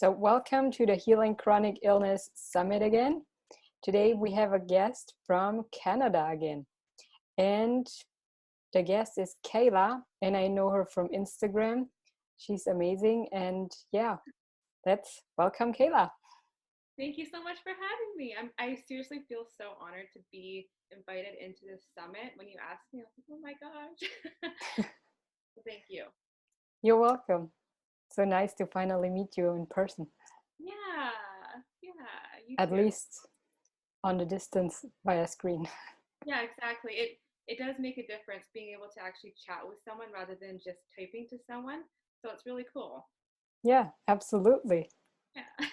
So welcome to the Healing Chronic Illness Summit again. Today we have a guest from Canada again. And the guest is Kayla, and I know her from Instagram. She's amazing. And yeah, let's welcome Kayla. Thank you so much for having me. I seriously feel so honored to be invited into this summit. When you asked me, I was like, oh my gosh. Thank you. You're welcome. So nice to finally meet you in person. Yeah, you At too. least on the distance via screen. Yeah, exactly. It does make a difference being able to actually chat with someone rather than just typing to someone. So it's really cool. Yeah, absolutely. Yeah.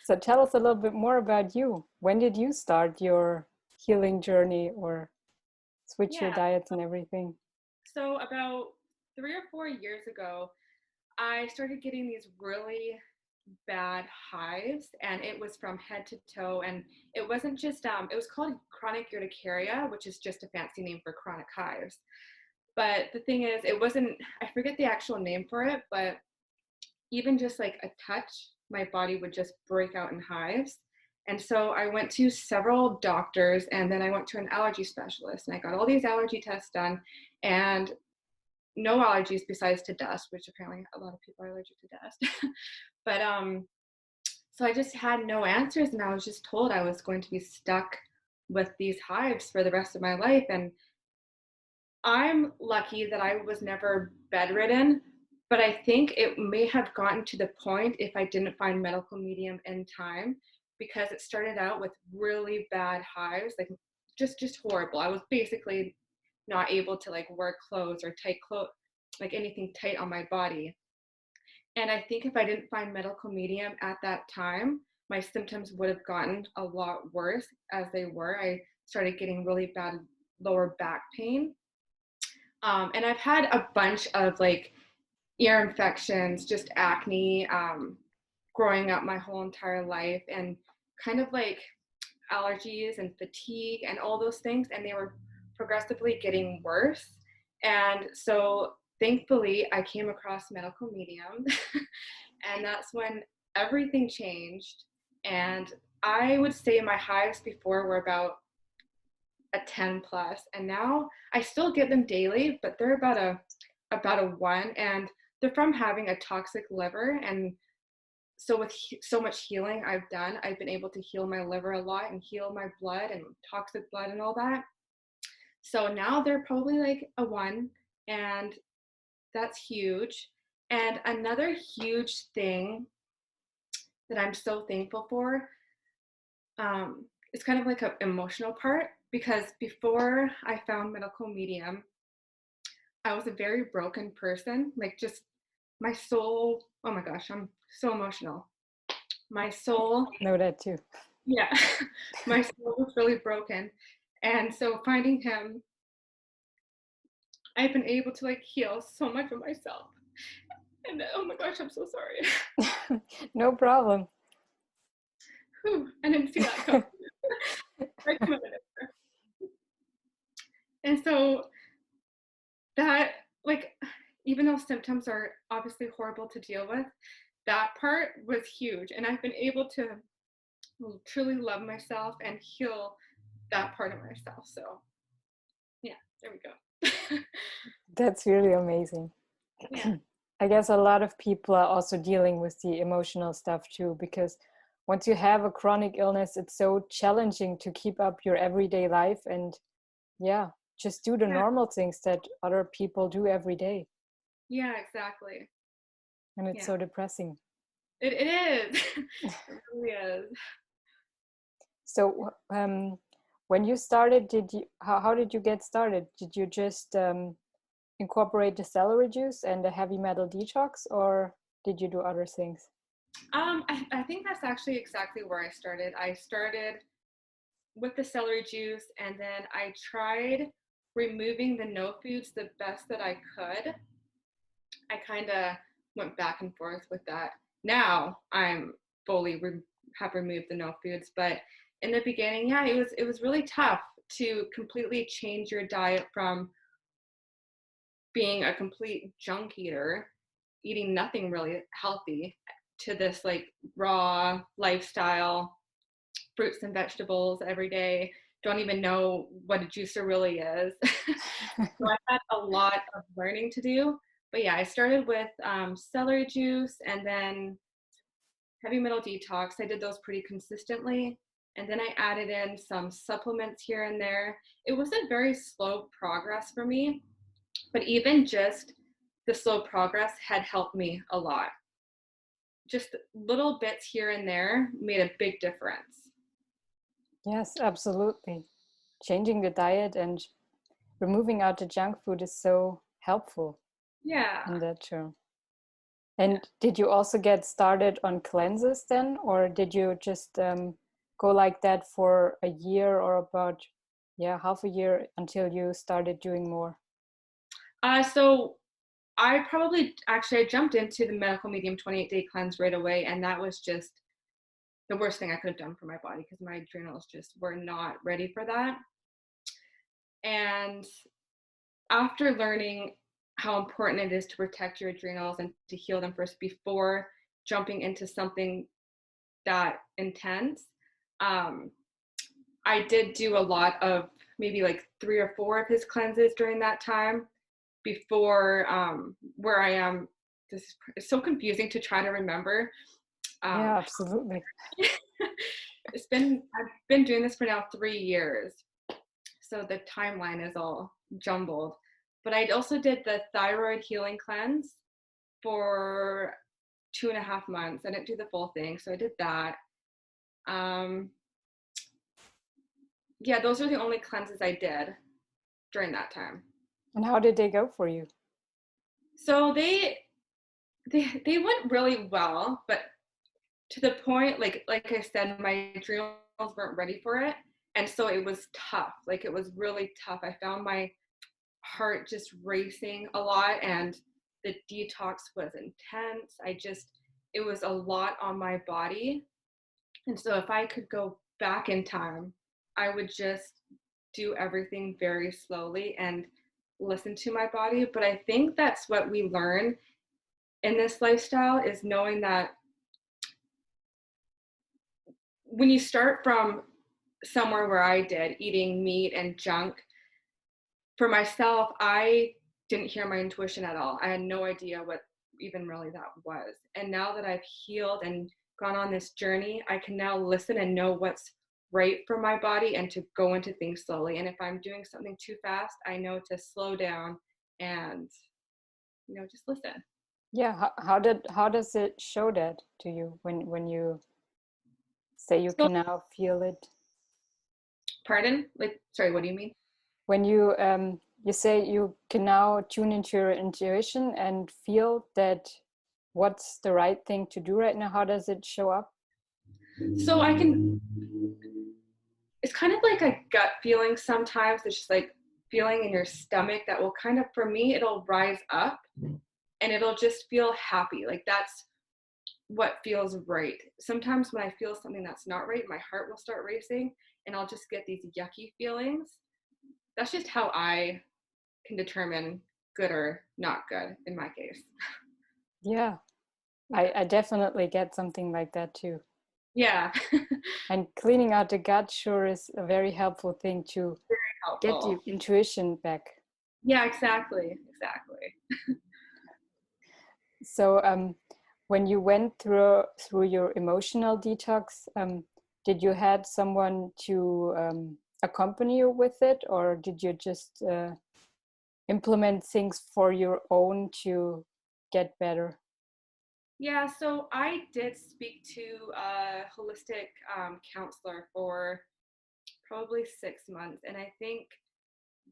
So tell us a little bit more about you. When did you start your healing journey or switch your Yeah. diets and everything? So about 3 or 4 years ago, I started getting these really bad hives, and it was from head to toe. And it wasn't just it was called chronic urticaria, which is just a fancy name for chronic hives. But the thing is, it wasn't, I forget the actual name for it, but even just like a touch, my body would just break out in hives. And so I went to several doctors, and then I went to an allergy specialist, and I got all these allergy tests done, and no allergies besides to dust, which apparently a lot of people are allergic to dust. But so I just had no answers, and I was just told I was going to be stuck with these hives for the rest of my life. And I'm lucky that I was never bedridden, but I think it may have gotten to the point if I didn't find medical medium in time, because it started out with really bad hives, like just horrible. I was basically not able to like wear clothes or tight clothes, like anything tight on my body. And I think if I didn't find medical medium at that time, my symptoms would have gotten a lot worse as they were. I started getting really bad lower back pain. And I've had a bunch of like ear infections, just acne, growing up my whole entire life, and kind of like allergies and fatigue and all those things. And they were progressively getting worse. And so thankfully, I came across medical medium. And that's when everything changed. And I would say my hives before were about a 10 plus, and now I still get them daily, but they're about a 1, and they're from having a toxic liver. And so with so much healing I've been able to heal my liver a lot and heal my blood and toxic blood and all that. So now they're probably like a 1, and that's huge. And another huge thing that I'm so thankful for, it's kind of like an emotional part, because before I found medical medium, I was a very broken person. Like, just my soul, oh my gosh, I'm so emotional. My soul, Know that too. yeah, my soul was really broken. And so finding him, I've been able to like heal so much of myself. And oh my gosh, I'm so sorry. No problem. Whew, I didn't see that coming. Right from a minute. And so that, like, even though symptoms are obviously horrible to deal with, that part was huge. And I've been able to truly love myself and heal that part of myself. So yeah, there we go. That's really amazing. Yeah. I guess a lot of people are also dealing with the emotional stuff too, because once you have a chronic illness, it's so challenging to keep up your everyday life and yeah, just do the Yeah. normal things that other people do every day. Yeah, exactly. And it's Yeah. so depressing. It is. It really is. So when you started, how did you get started? Did you just incorporate the celery juice and the heavy metal detox, or did you do other things? I think that's actually exactly where I started. I started with the celery juice, and then I tried removing the no foods the best that I could. I kind of went back and forth with that. Now I'm fully have removed the no foods, but in the beginning, yeah, it was really tough to completely change your diet from being a complete junk eater, eating nothing really healthy, to this like raw lifestyle, fruits and vegetables every day. Don't even know what a juicer really is. So I had a lot of learning to do. But yeah, I started with celery juice and then heavy metal detox. I did those pretty consistently. And then I added in some supplements here and there. It was a very slow progress for me, but even just the slow progress had helped me a lot. Just little bits here and there made a big difference. Yes, absolutely. Changing the diet and removing out the junk food is so helpful Yeah. in that term. And did you also get started on cleanses then, or did you just go like that for a year or about, yeah, half a year until you started doing more? So I probably actually I jumped into the medical medium 28-day cleanse right away, and that was just the worst thing I could have done for my body because my adrenals just were not ready for that. And after learning how important it is to protect your adrenals and to heal them first before jumping into something that intense, um, I did do a lot of maybe like 3 or 4 of his cleanses during that time before where I am. This is so confusing to try to remember. Yeah, absolutely. I've been doing this for now 3 years, so the timeline is all jumbled. But I also did the thyroid healing cleanse for 2.5 months. I didn't do the full thing, so I did that. Um, yeah, those are the only cleanses I did during that time. And how did they go for you? So they went really well, but to the point, like I said, my adrenals weren't ready for it, and so it was tough. Like it was really tough. I found my heart just racing a lot, and the detox was intense. It was a lot on my body, and so if I could go back in time, I would just do everything very slowly and listen to my body. But I think that's what we learn in this lifestyle, is knowing that when you start from somewhere where I did, eating meat and junk, for myself, I didn't hear my intuition at all. I had no idea what even really that was. And now that I've healed and gone on this journey, I can now listen and know what's right for my body and to go into things slowly. And if I'm doing something too fast, I know to slow down and, just listen. Yeah, how does it show that to you when you say you So, can now feel it? pardon? Like, sorry, what do you mean? When you say you can now tune into your intuition and feel that what's the right thing to do right now, how does it show up? So it's kind of like a gut feeling sometimes. It's just like feeling in your stomach that will kind of, for me, it'll rise up and it'll just feel happy. Like that's what feels right. Sometimes when I feel something that's not right, my heart will start racing and I'll just get these yucky feelings. That's just how I can determine good or not good in my case. Yeah, I definitely get something like that too. Yeah. And cleaning out the gut sure is a very helpful thing to get the Helpful. intuition back. Yeah, exactly. Exactly. So when you went through your emotional detox, did you had someone to accompany you with it, or did you just implement things for your own to get better? Yeah, so I did speak to a holistic counselor for probably 6 months, and I think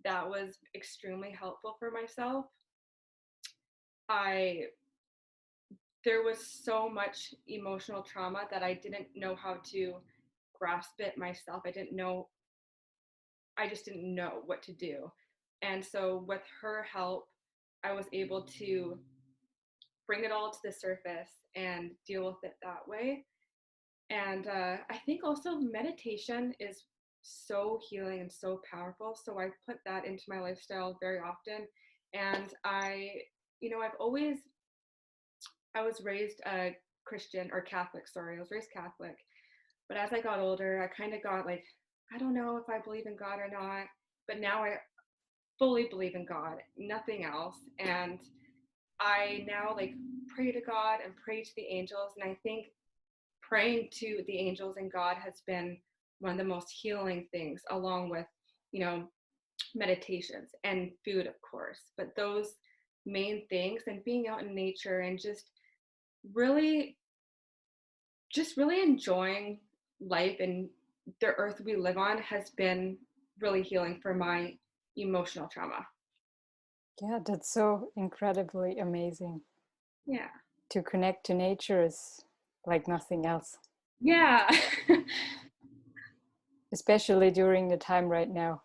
that was extremely helpful for myself. I There was so much emotional trauma that I didn't know how to grasp it myself. I just didn't know what to do. And so with her help, I was able to bring it all to the surface and deal with it that way. And I think also meditation is so healing and so powerful. So I put that into my lifestyle very often. And I was raised a Christian or Catholic, sorry, I was raised Catholic. But as I got older, I kind of got like, I don't know if I believe in God or not, but now I fully believe in God, nothing else. And I now like pray to God and pray to the angels. And I think praying to the angels and God has been one of the most healing things, along with, you know, meditations and food, of course. But those main things, and being out in nature and really, just really enjoying life and the earth we live on has been really healing for my emotional trauma. Yeah, that's so incredibly amazing. Yeah. To connect to nature is like nothing else. Yeah. Especially during the time right now.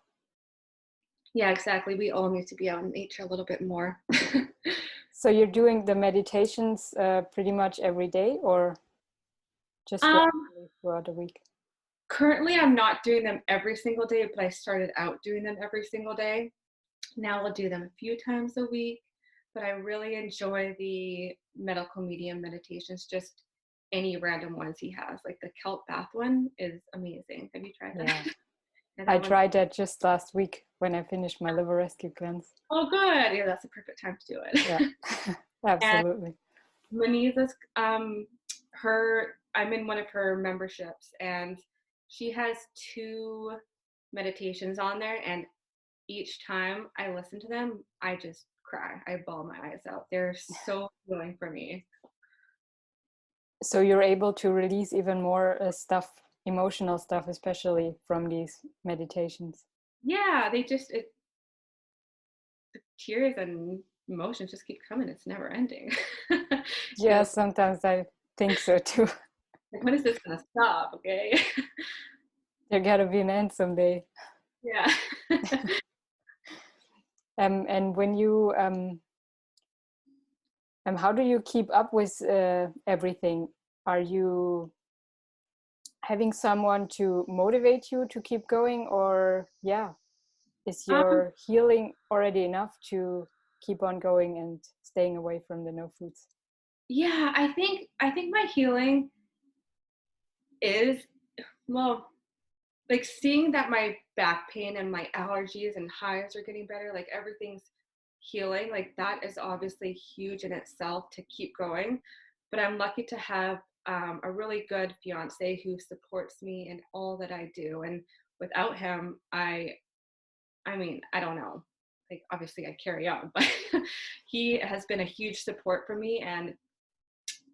Yeah, exactly. We all need to be out in nature a little bit more. So you're doing the meditations pretty much every day, or just um, randomly throughout the week? Currently, I'm not doing them every single day, but I started out doing them every single day. Now I'll do them a few times a week, but I really enjoy the medical medium meditations, just any random ones he has. Like the kelp bath one is amazing. Have you tried that? Yeah. Yeah, I that one. tried that just last week when I finished my liver rescue cleanse. Oh, good. Yeah, that's the perfect time to do Yeah, it. And absolutely. Maniza's, I'm in one of her memberships, and she has 2 meditations on there, and each time I listen to them, I just cry. I bawl my eyes out. They're so healing for me. So you're able to release even more stuff, emotional stuff, especially from these meditations. Yeah, the tears and emotions just keep coming. It's never ending. Yeah, Feels sometimes I think so too. like, when is this gonna stop? Okay. There gotta be an end someday. Yeah. And when you how do you keep up with everything? Are you having someone to motivate you to keep going, or yeah, is Um, your healing already enough to keep on going and staying away from the no foods? yeah, I think my healing is, well, like seeing that my back pain and my allergies and hives are getting better, like everything's healing, like that is obviously huge in itself to keep going. But I'm lucky to have a really good fiance who supports me in all that I do. And without him, I mean, I don't know. Like obviously I carry on, but he has been a huge support for me, and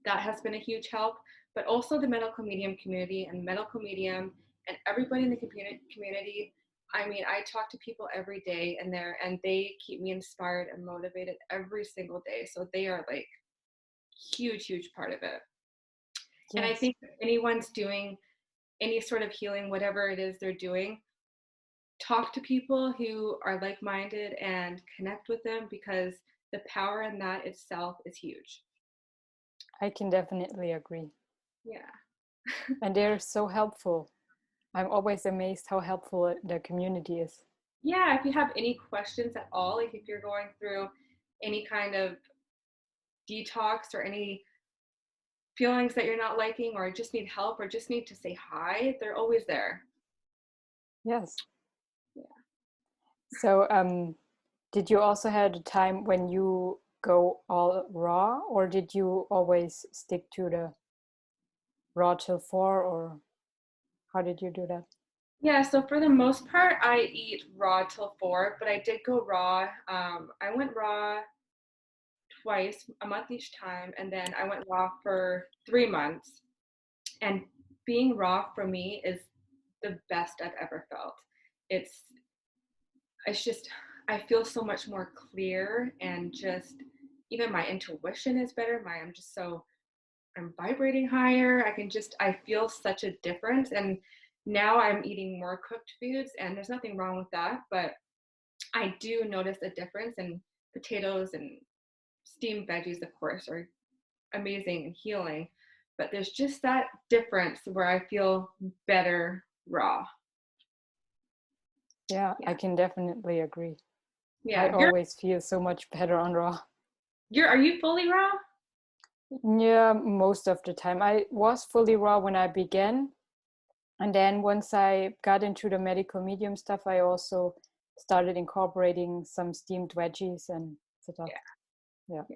that has been a huge help. But also the medical medium community and medical medium and everybody in the community. I mean, I talk to people every day, and they keep me inspired and motivated every single day. So they are like huge part of it. And I Yes, think if anyone's doing any sort of healing, whatever it is they're doing, talk to people who are like-minded and connect with them, because the power in that itself is huge. I can definitely agree. Yeah. And they're so helpful. I'm always amazed how helpful the community is. Yeah, if you have any questions at all, like if you're going through any kind of detox or any feelings that you're not liking, or just need help or just need to say hi, they're always there. Yes. Yeah. So did you also had a time when you go all raw, or did you always stick to the raw till 4, or how did you do that? Yeah, so for the most part, I eat raw till 4, but I did go raw. I went raw twice, a month each time, and then I went raw for 3 months. And being raw for me is the best I've ever felt. It's it's just, I feel so much more clear, and just even my intuition is better. I'm vibrating higher. I feel such a difference. And now I'm eating more cooked foods, and there's nothing wrong with that, but I do notice a difference. And potatoes and steamed veggies, of course, are amazing and healing, but there's just that difference where I feel better raw. Yeah, I Yeah. can definitely agree. I Yeah. always feel so much better on raw. Are you fully raw? Yeah, most of the time. I was fully raw when I began. And then once I got into the medical medium stuff, I also started incorporating some steamed veggies and stuff. Yeah. Yeah. Yeah.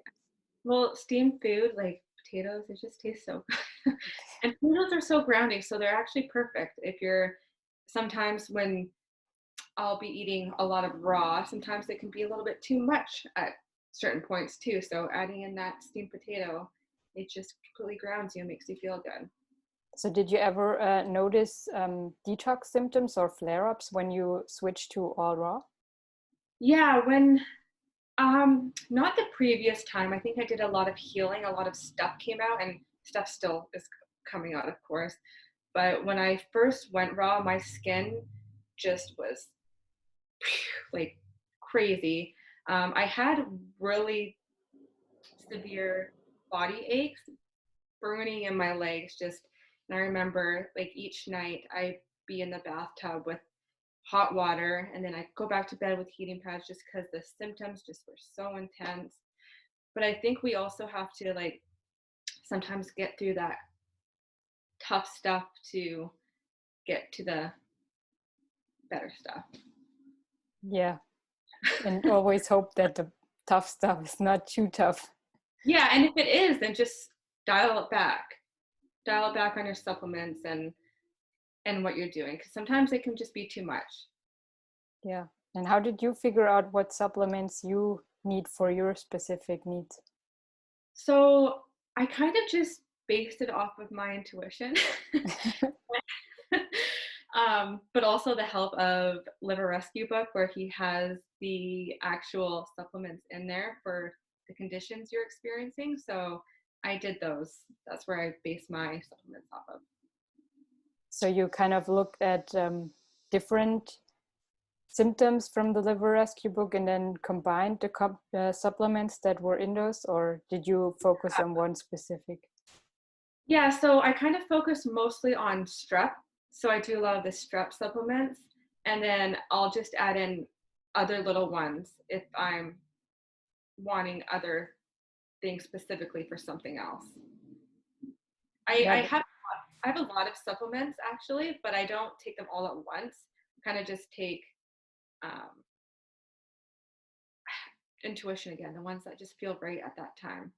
Well, steamed food like potatoes, it just tastes so good. And potatoes are so grounding, so they're actually perfect if you're sometimes when I'll be eating a lot of raw, sometimes it can be a little bit too much at certain points too. So adding in that steamed potato, it just completely grounds you and makes you feel good. So did you ever notice detox symptoms or flare-ups when you switched to all raw? Yeah, when not the previous time. I think I did a lot of healing, a lot of stuff came out and stuff still is coming out, of course. But when I first went raw, my skin just was like crazy. I had really severe body aches, burning in my legs. Just, and I remember like each night I'd be in the bathtub with hot water, and then I'd go back to bed with heating pads just because the symptoms just were so intense. But I think we also have to like sometimes get through that tough stuff to get to the better stuff. Yeah. And always hope that the tough stuff is not too tough. Yeah, and if it is, then just dial it back. Dial it back on your supplements and what you're doing because sometimes it can just be too much. Yeah. And how did you figure out what supplements you need for your specific needs? So I kind of just based it off of my intuition. But also the help of Liver Rescue Book, where he has the actual supplements in there for the conditions you're experiencing. So I did those. That's where I base my supplements off of. So you kind of looked at different symptoms from the liver rescue book and then combined the supplements that were in those, or did you focus on one specific? Yeah, so I kind of focus mostly on strep. So I do a lot of the strep supplements, and then I'll just add in other little ones if I'm wanting other things specifically for something else. Yeah, I have a lot of supplements actually, but I don't take them all at once. I kind of just take um, intuition again, the ones that just feel right at that time.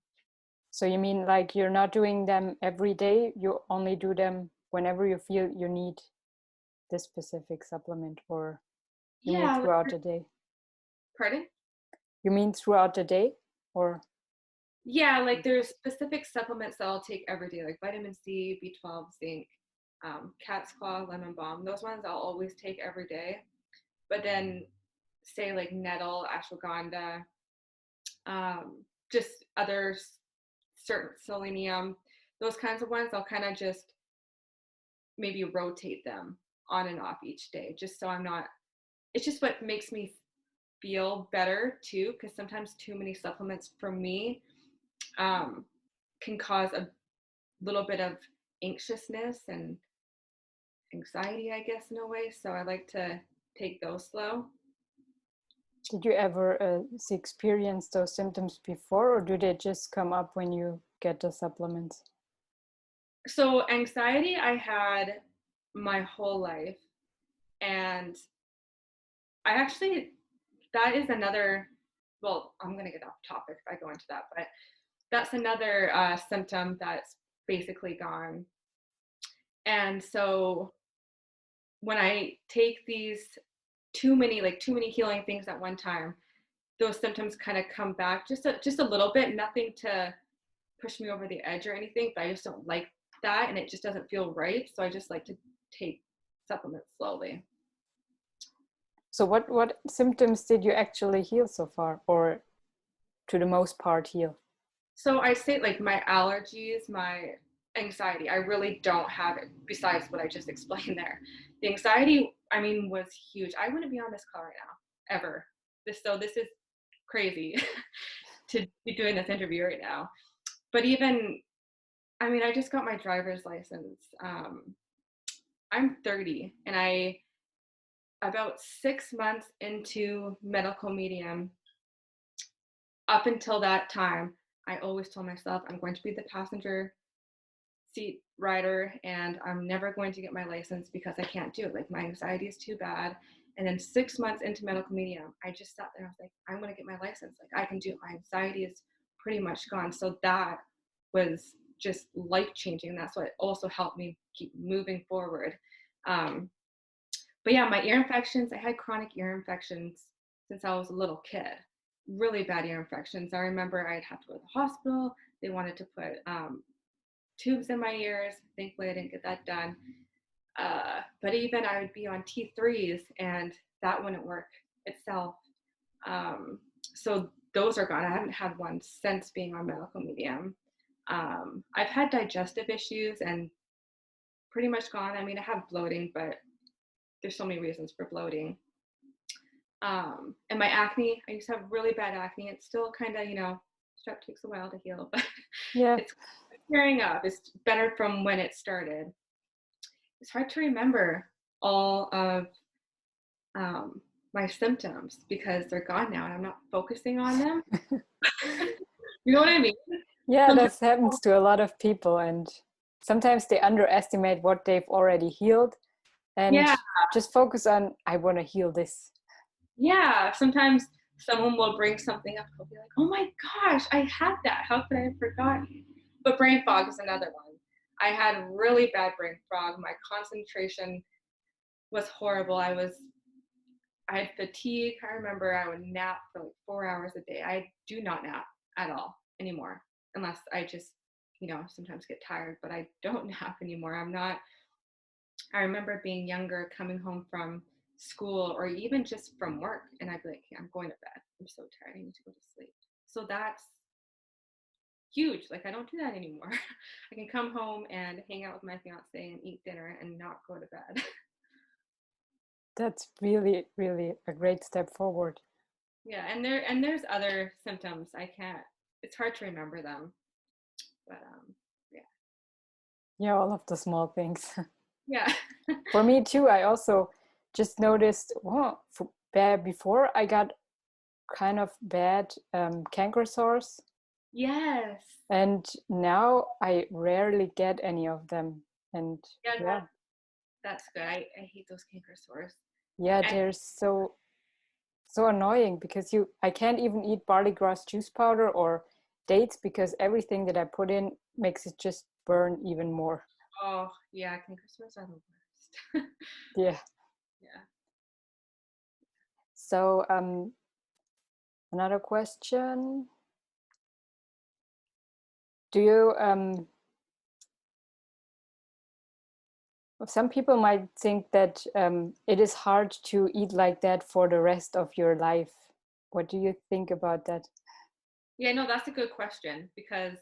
so you mean like you're not doing them every day, you only do them whenever you feel you need this specific supplement, or you mean Yeah, throughout the day? pardon? You mean throughout the day, or? Yeah, like there's specific supplements that I'll take every day, like vitamin C, B12, zinc, cat's claw, lemon balm. Those ones I'll always take every day. But then, say like nettle, ashwagandha, just other certain selenium, those kinds of ones, I'll kind of just maybe rotate them on and off each day, just so I'm not. It's just what makes me feel better too, because sometimes too many supplements for me um, can cause a little bit of anxiousness and anxiety, I guess, in a way. So I like to take those slow. Did you ever experience those symptoms before, or do they just come up when you get the supplements? So anxiety I had my whole life. And I actually, that is another, well, I'm going to get off topic if I go into that, but that's another symptom that's basically gone. And so when I take these too many healing things at one time, those symptoms kind of come back just a little bit, nothing to push me over the edge or anything, but I just don't like that and it just doesn't feel right. So I just like to take supplements slowly. So what symptoms did you actually heal so far, or to the most part heal? So I say like my allergies, my anxiety, I really don't have it besides what I just explained there. The anxiety, I mean, was huge. I wouldn't be on this call right now, ever. This is crazy to be doing this interview right now. But even, I mean, I just got my driver's license. I'm 30 and about 6 months into medical medium, up until that time, I always told myself I'm going to be the passenger seat rider and I'm never going to get my license because I can't do it. Like my anxiety is too bad. And then 6 months into medical medium, I just sat there. I was like, I'm going to get my license. Like I can do it. My anxiety is pretty much gone. So that was just life changing. That's what also helped me keep moving forward. But yeah, my ear infections, I had chronic ear infections since I was a little kid. Really bad ear infections. I remember I'd have to go to the hospital. They wanted to put tubes in my ears. Thankfully, I didn't get that done. But even I would be on T3s and that wouldn't work itself. So those are gone. I haven't had one since being on medical medium. I've had digestive issues and pretty much gone. I mean, I have bloating, but there's so many reasons for bloating. And my acne, I used to have really bad acne. It's still kind of, strep takes a while to heal, but Yeah. it's clearing up. It's better from when it started. It's hard to remember all of my symptoms because they're gone now and I'm not focusing on them. You know what I mean? Yeah, Sometimes, that happens to a lot of people, and sometimes they underestimate what they've already healed and yeah, just focus on, I want to heal this. yeah. Sometimes someone will bring something up. I'll be like, oh my gosh, I had that. How could I have forgotten? But brain fog is another one. I had really bad brain fog. My concentration was horrible. I had fatigue. I remember I would nap for like 4 hours a day. I do not nap at all anymore, unless I just, sometimes get tired, but I don't nap anymore. I remember being younger, coming home from school or even just from work, and I'd be like, hey, I'm going to bed. I'm so tired. I need to go to sleep. So that's huge. Like, I don't do that anymore. I can come home and hang out with my fiance and eat dinner and not go to bed. That's really, really a great step forward. Yeah, and there's other symptoms. It's hard to remember them. But yeah. Yeah, all of the small things. Yeah. For me too, I also just noticed, before I got kind of bad canker sores, Yes. and now I rarely get any of them. And Yeah, yeah, that's good. I hate those canker sores. yeah, And they're so annoying because I can't even eat barley grass juice powder or dates because everything that I put in makes it just burn even more. oh yeah, canker sores are the worst. Yeah. Yeah. So another question. Do you some people might think that it is hard to eat like that for the rest of your life. What do you think about that? Yeah, no, that's a good question because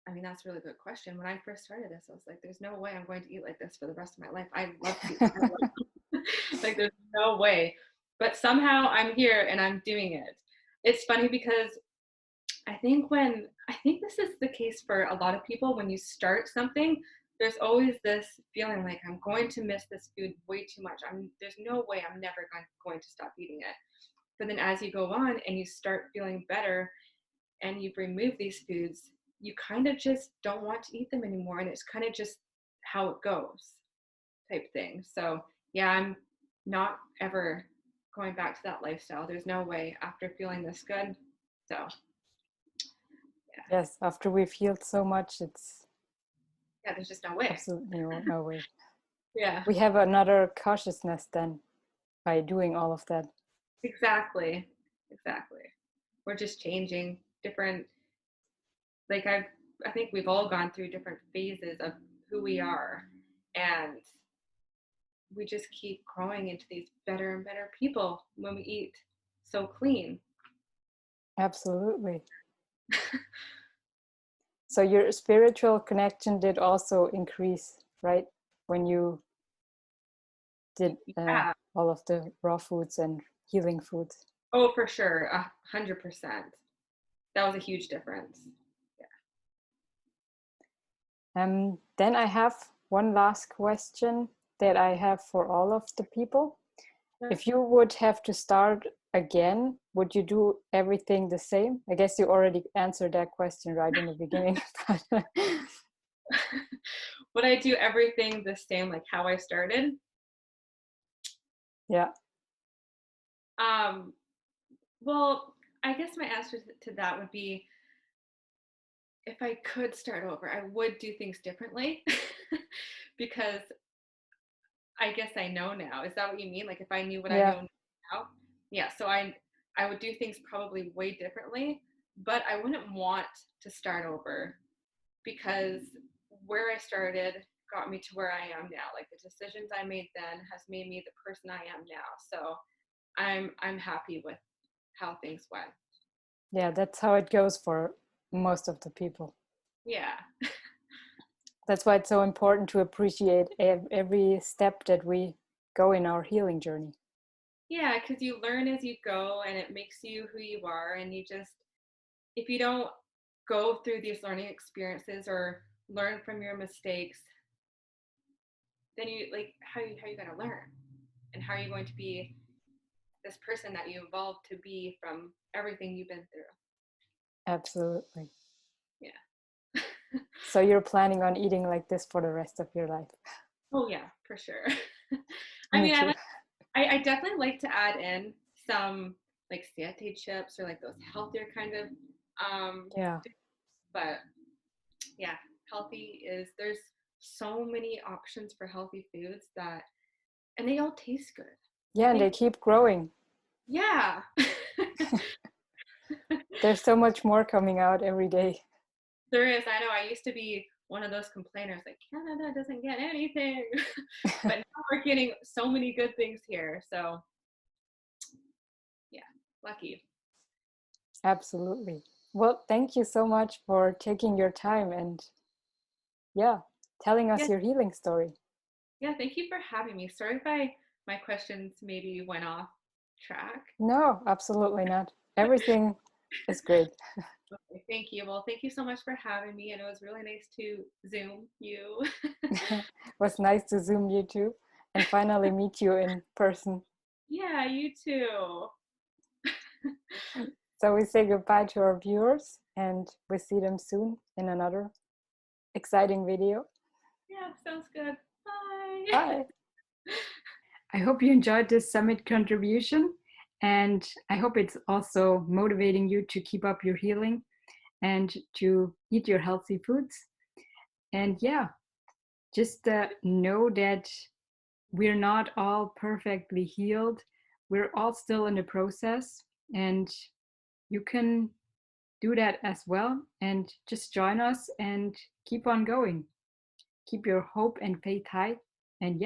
I mean that's a really good question. When I first started this, I was like, there's no way I'm going to eat like this for the rest of my life. I love to like there's no way. But somehow I'm here and I'm doing it. It's funny because I think this is the case for a lot of people when you start something, there's always this feeling like I'm going to miss this food way too much. There's no way I'm never going to stop eating it. But then as you go on and you start feeling better and you've removed these foods, you kind of just don't want to eat them anymore. And it's kind of just how it goes type thing. So yeah, I'm not ever going back to that lifestyle. There's no way after feeling this good. So yeah. Yes, after we've healed so much, it's Yeah, there's just no way. absolutely no way. Yeah, We have another cautiousness then by doing all of that. exactly. Exactly. We're just changing different, like I think we've all gone through different phases of who we are. And we just keep growing into these better and better people when we eat so clean. Absolutely. So your spiritual connection did also increase, right? When you did Yeah. all of the raw foods and healing foods. Oh, for sure. 100%. That was a huge difference. Then I have one last question that I have for all of the people. Yeah. If you would have to start again, would you do everything the same? I guess you already answered that question right in the beginning. Would I do everything the same, like how I started? Yeah. Well, I guess my answer to that would be, if I could start over, I would do things differently because I guess I know now. Is that what you mean? Like if I knew what I Yeah. know now? Yeah, so I would do things probably way differently, but I wouldn't want to start over because where I started got me to where I am now. Like the decisions I made then has made me the person I am now. So I'm happy with how things went. Yeah, that's how it goes for most of the people. Yeah. That's why it's so important to appreciate every step that we go in our healing journey. Yeah, because you learn as you go and it makes you who you are. And you just, if you don't go through these learning experiences or learn from your mistakes, then you like, how are you going to learn? And how are you going to be this person that you evolved to be from everything you've been through? Absolutely. Yeah. So you're planning on eating like this for the rest of your life? Oh yeah, for sure. I Me mean, too. I definitely like to add in some like satay chips or like those healthier kind of Yeah. but yeah, there's so many options for healthy foods that, and they all taste good. I Yeah, and they think, keep growing. yeah. There's so much more coming out every day. There is. I know I used to be one of those complainers like Canada doesn't get anything. But now we're getting so many good things here. So yeah, lucky. Absolutely. Well, thank you so much for taking your time and telling us Yeah, your healing story. yeah, thank you for having me. Sorry if my questions maybe went off track. No, absolutely not. Everything is great. Okay, thank you. Well, thank you so much for having me, and it was really nice to Zoom you. It was nice to Zoom you too and finally meet you in person. Yeah, you too. So we say goodbye to our viewers and we see them soon in another exciting video. Yeah, sounds good. Bye. Bye. I hope you enjoyed this summit contribution, and I hope it's also motivating you to keep up your healing and to eat your healthy foods. And just know that we're not all perfectly healed. We're all still in the process, and you can do that as well. And just join us and keep on going. Keep your hope and faith high, and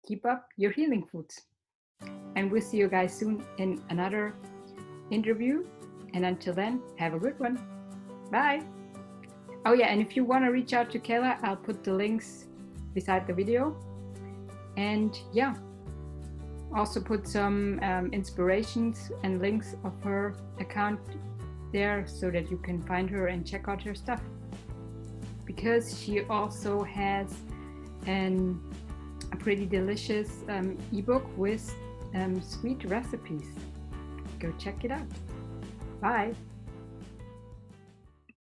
keep up your healing foods. And we'll see you guys soon in another interview. And until then, have a good one. Bye. Oh yeah, and if you want to reach out to Kayla, I'll put the links beside the video. And also put some inspirations and links of her account there so that you can find her and check out her stuff. Because she also has a pretty delicious ebook with sweet recipes. Go check it out. Bye.